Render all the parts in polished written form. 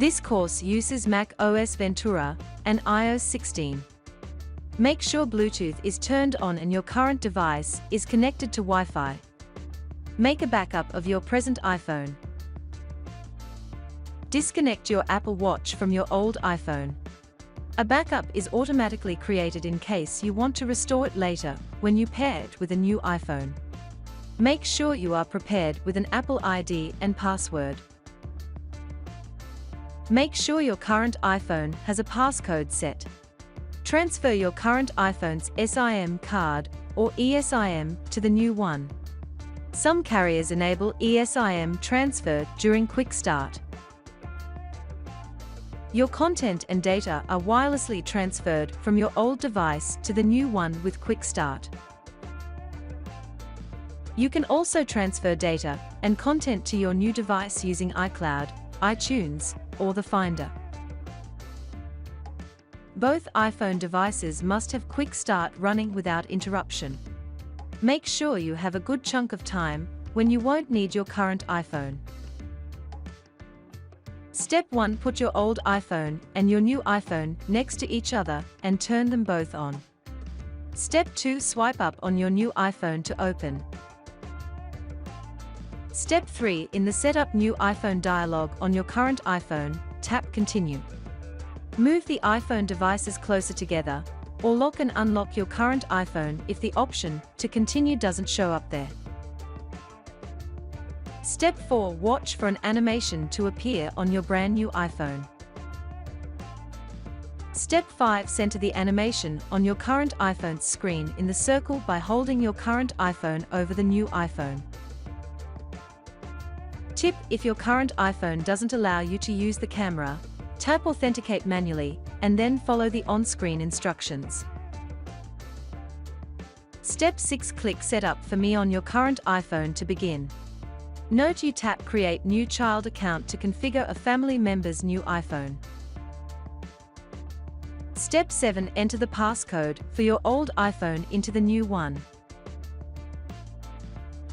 This course uses Mac OS Ventura and iOS 16. Make sure Bluetooth is turned on and your current device is connected to Wi-Fi. Make a backup of your present iPhone. Disconnect your Apple Watch from your old iPhone. A backup is automatically created in case you want to restore it later when you pair it with a new iPhone. Make sure you are prepared with an Apple ID and password. Make sure your current iPhone has a passcode set. Transfer your current iPhone's SIM card or eSIM to the new one. Some carriers enable eSIM transfer during Quick Start. Your content and data are wirelessly transferred from your old device to the new one with Quick Start. You can also transfer data and content to your new device using iCloud, iTunes, or the Finder. Both iPhone devices must have Quick Start running without interruption. Make sure you have a good chunk of time when you won't need your current iPhone. Step 1. Put your old iPhone and your new iPhone next to each other and turn them both on. Step 2. Swipe up on your new iPhone to open. Step 3. In the Setup New iPhone dialog on your current iPhone, tap Continue. Move the iPhone devices closer together, or lock and unlock your current iPhone if the option to continue doesn't show up there. Step 4. Watch for an animation to appear on your brand new iPhone. Step 5. Center the animation on your current iPhone's screen in the circle by holding your current iPhone over the new iPhone. Tip: if your current iPhone doesn't allow you to use the camera, tap Authenticate manually, and then follow the on-screen instructions. Step 6. Click Setup for Me on your current iPhone to begin. Note you tap Create New Child Account to configure a family member's new iPhone. Step 7. Enter the passcode for your old iPhone into the new one.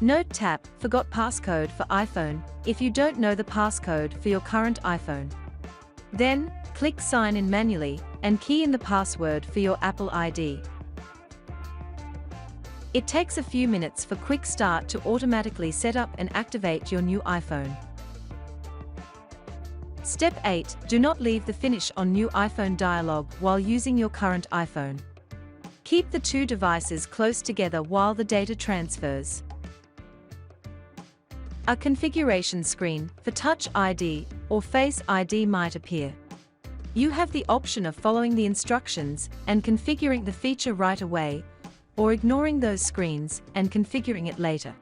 Note tap Forgot Passcode for iPhone if you don't know the passcode for your current iPhone. Then, click Sign In manually and key in the password for your Apple ID. It takes a few minutes for Quick Start to automatically set up and activate your new iPhone. Step 8. Do not leave the Finish on New iPhone dialog while using your current iPhone. Keep the two devices close together while the data transfers. A configuration screen for Touch ID or Face ID might appear. You have the option of following the instructions and configuring the feature right away, or ignoring those screens and configuring it later.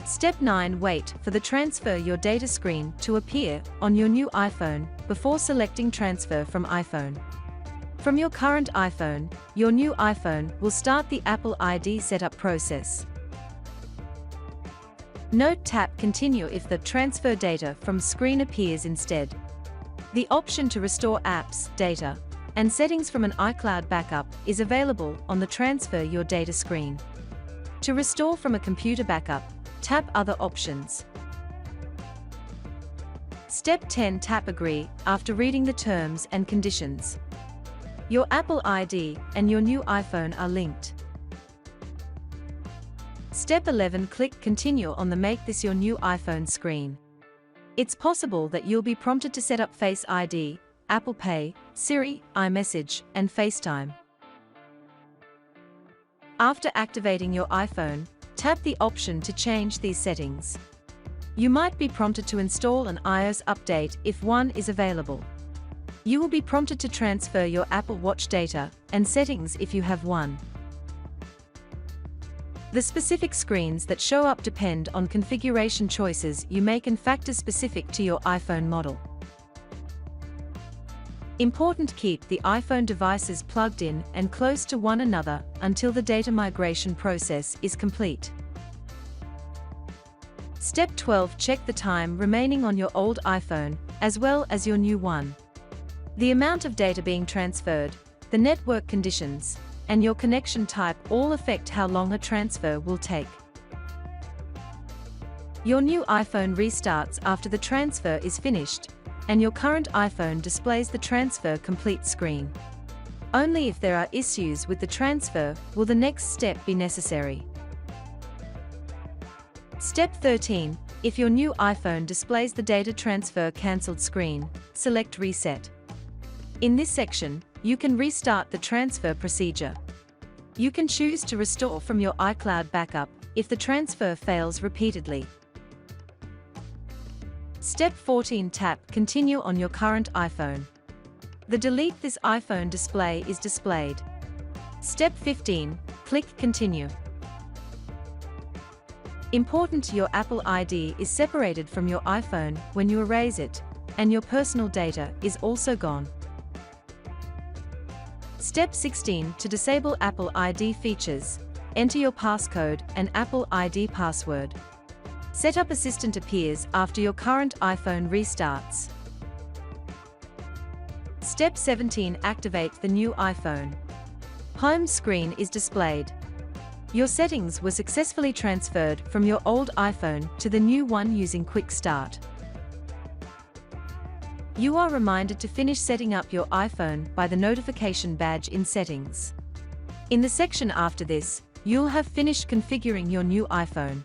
Step 9. Wait for the Transfer Your Data screen to appear on your new iPhone before selecting Transfer from iPhone. From your current iPhone, your new iPhone will start the Apple ID setup process. Note tap Continue if the Transfer Data from screen appears instead. The option to restore apps, data, and settings from an iCloud backup is available on the Transfer Your Data screen. To restore from a computer backup, tap Other Options. Step 10. Tap Agree after reading the terms and conditions. Your Apple ID and your new iPhone are linked. Step 11. Click Continue on the Make This Your New iPhone screen. It's possible that you'll be prompted to set up Face ID, Apple Pay, Siri, iMessage, and FaceTime. After activating your iPhone, tap the option to change these settings. You might be prompted to install an iOS update if one is available. You will be prompted to transfer your Apple Watch data and settings if you have one. The specific screens that show up depend on configuration choices you make and factors specific to your iPhone model. Important: keep the iPhone devices plugged in and close to one another until the data migration process is complete. Step 12. Check the time remaining on your old iPhone, as well as your new one. The amount of data being transferred, the network conditions, and your connection type all affect how long a transfer will take. Your new iPhone restarts after the transfer is finished, and your current iPhone displays the transfer complete screen. Only if there are issues with the transfer will the next step be necessary. Step 13. If your new iPhone displays the data transfer cancelled screen, select Reset. In this section, you can restart the transfer procedure. You can choose to restore from your iCloud backup if the transfer fails repeatedly. Step 14. Tap Continue on your current iPhone. The Delete this iPhone display is displayed. Step 15. Click Continue. Important: your Apple ID is separated from your iPhone when you erase it, and your personal data is also gone. Step 16. To disable Apple ID features, enter your passcode and Apple ID password. Setup Assistant appears after your current iPhone restarts. Step 17. Activate the new iPhone. Home screen is displayed. Your settings were successfully transferred from your old iPhone to the new one using Quick Start. You are reminded to finish setting up your iPhone by the notification badge in Settings. In the section after this, you'll have finished configuring your new iPhone.